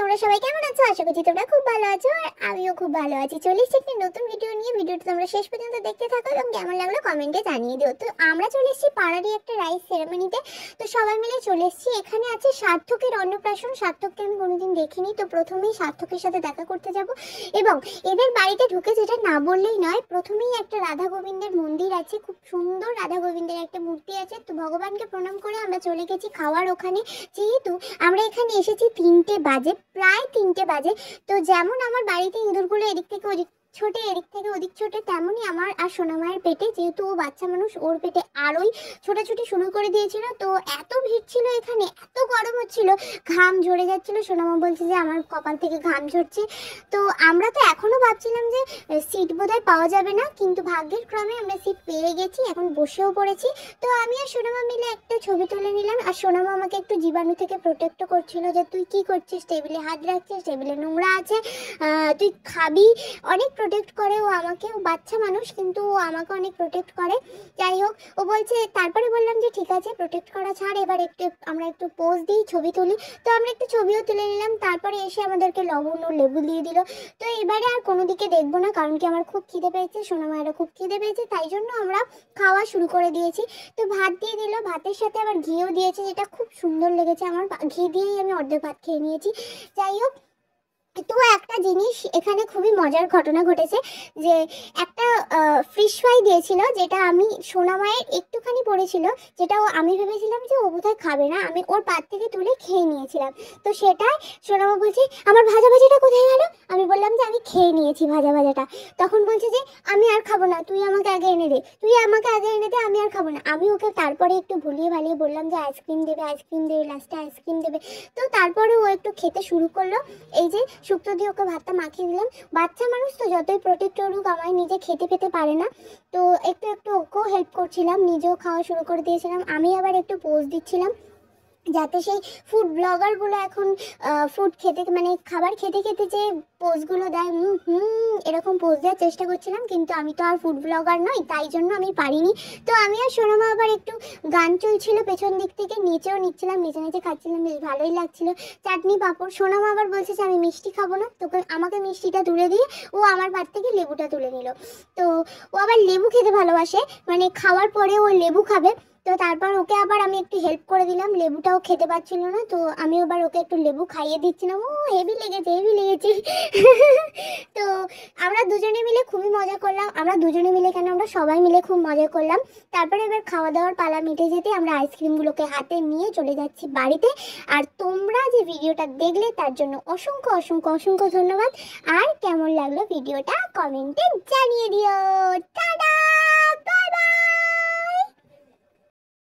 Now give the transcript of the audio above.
তোমরা সবাই কেমন আছো? আশা করছি তোমরা খুব ভালো আছো আর আমিও খুব ভালো আছি। চলে এসেছি একটি নতুন ভিডিও নিয়ে। ভিডিওটা তোমরা শেষ পর্যন্ত দেখতে থাকো এবং কেমন লাগলো কমেন্টে জানিয়ে দিও। তো আমরা চলে এসেছি পাড়ারই একটা রাইস সেরেমনিতে। তো সবাই মিলে চলে এসেছি। এখানে আছে সার্থকের অন্নপ্রাশন। সার্থককে আমি কোনোদিন দেখিনি, তো প্রথমেই সার্থকের সাথে দেখা করতে যাব এবং এদের বাড়িতে ঢুকে যেটা না বললেই নয়, প্রথমেই একটা রাধা গোবিন্দের মন্দির আছে, খুব সুন্দর রাধা গোবিন্দের একটা মূর্তি আছে। তো ভগবানকে প্রণাম করে আমরা চলে গেছি খাওয়ার ওখানে। যেহেতু আমরা এখানে এসেছি 3টে বাজে, প্রায় 3টে বাজে। তো যেমন আমার বাড়িতে ইঁদুরগুলো এদিক থেকে ওদিক ছোটে, এদিক থেকে ওদিক ছোটে, তেমনই আমার আর সোনামায়ের পেটে, যেহেতু ও বাচ্চা মানুষ, ওর পেটে আরোই ছোটাছুটি শুরু করে দিয়েছিল। তো এত ভিড় ছিল এখানে, এত গরম হচ্ছিল, ঘাম ঝরে যাচ্ছিল। সোনামা বলছে যে আমার কপাল থেকে ঘাম ঝরছে। তো আমরা তো এখনো ভাবছিলাম যে সিট বোধহয় পাওয়া যাবে না, কিন্তু ভাগ্যের ক্রমে আমরা সিট পেয়ে গেছি, এখন বসেও পড়েছি। তো আমি আর সোনামা মিলে একটা ছবি তুলে নিলাম। আর সোনামা আমাকে একটু জীবাণু থেকে প্রোটেক্টও করছিল, যে তুই কি করছিস, টেবিলে হাত রাখছিস, টেবিলে নোংরা আছে, তুই খাবি। অনেক প্রোটেক্ট করে ও আমাকে। ও বাচ্চা মানুষ কিন্তু ও আমাকে অনেক প্রোটেক্ট করে। যাই হোক, ও বলছে, তারপরে বললাম যে ঠিক আছে প্রোটেক্ট করা ছাড়, এবার আমরা একটু পোজ দিই, ছবি তুলি। তো আমরা একটু ছবিও তুলে নিলাম। তারপরে এসে আমাদেরকে লবণ ও লেবু দিয়ে দিল। তো এবারে আর কোনো দিকে দেখবো না, কারণ কি আমার খুব খিদে পেয়েছে, সোনামায়েরও খুব খিদে পেয়েছে, তাই জন্য আমরা খাওয়া শুরু করে দিয়েছি। তো ভাত দিয়ে দিল, ভাতের সাথে আবার ঘিও দিয়েছে, যেটা খুব সুন্দর লেগেছে আমার। ঘি দিয়েই আমি অর্ধেক ভাত খেয়ে নিয়েছি। যাই হোক, তো একটা জিনিস এখানে খুবই মজার ঘটনা ঘটেছে, যে একটা ফিশ ফ্রাই দিয়েছিল, যেটা আমি সোনামায়ের একটুখানি পড়েছিল, যেটাও আমি ভেবেছিলাম যে ও বোধহয় খাবে না, আমি ওর পাত থেকে তুলে খেয়ে নিয়েছিলাম। তো সেটাই সোনামা বলছে, আমার ভাজা ভাজাটা কোথায় গেল? আমি বললাম যে আমি খেয়ে নিয়েছি ভাজা ভাজাটা। তখন বলছে যে আমি আর খাবো না, তুই আমাকে আগে এনে দে, তুই আমাকে আগে এনে দে, আমি আর খাবো না। আমি ওকে তারপরে একটু ভুলিয়ে ভালিয়ে বললাম যে আইসক্রিম দেবে, আইসক্রিম দেবে, লাস্টে আইসক্রিম দেবে। তো তারপরে ও একটু খেতে শুরু করলো। এই যে শুক্তো দিয়ে ওকে ভাতটা মাখিয়ে দিলাম। বাচ্চা মানুষ তো যতই প্রোটেক্ট করুক, আমার নিজে খেতে পেতে পারে না। তো একটু একটু ওকেও হেল্প করছিলাম, নিজেও খাওয়া শুরু করে দিয়েছিলাম। আমি আবার একটু পোজ দিচ্ছিলাম, যাতে সেই ফুড ব্লগারগুলো এখন ফুড খেতে, মানে খাবার খেতে খেতে যে পোজগুলো দেয়, এরকম পোজ দেওয়ার চেষ্টা করছিলাম, কিন্তু আমি তো আর ফুড ব্লগার নই, তাই জন্য আমি পারিনি। তো আমি আর সোনামা আবার একটু গান চলছিল পেছন দিক থেকে, নিচেও নিচ্ছিলাম, নিচে নিচে খাচ্ছিলাম, বেশ ভালোই লাগছিল। চাটনি পাঁপড়। সোনামা আবার বলছে যে আমি মিষ্টি খাবো না, তোকে আমাকে মিষ্টিটা তুলে দিয়ে ও আমার ভাত থেকে লেবুটা তুলে নিল। তো ও আবার লেবু খেতে ভালোবাসে, মানে খাওয়ার পরে ও লেবু খাবে। তো তারপর ওকে আবার আমি একটু হেল্প করে দিলাম, লেবুটাও খেতে পারছিল না, তো আমি আবার ওকে একটু লেবু খাইয়ে দিচ্ছিলাম। ও হেভি লেগেছে, হেভি লেগেছে। তো আমরা দুজনে মিলে খুবই মজা করলাম। আমরা দুজনে মিলে কেন, আমরা সবাই মিলে খুব মজা করলাম। তারপরে এবার খাওয়া দাওয়ার পালা মিটে যেতে আমরা আইসক্রিমগুলোকে হাতে নিয়ে চলে যাচ্ছি বাড়িতে। আর তোমরা যে ভিডিওটা দেখলে তার জন্য অসংখ্য অসংখ্য অসংখ্য ধন্যবাদ। আর কেমন লাগলো ভিডিওটা কমেন্টে জানিয়ে দিও। টাটা।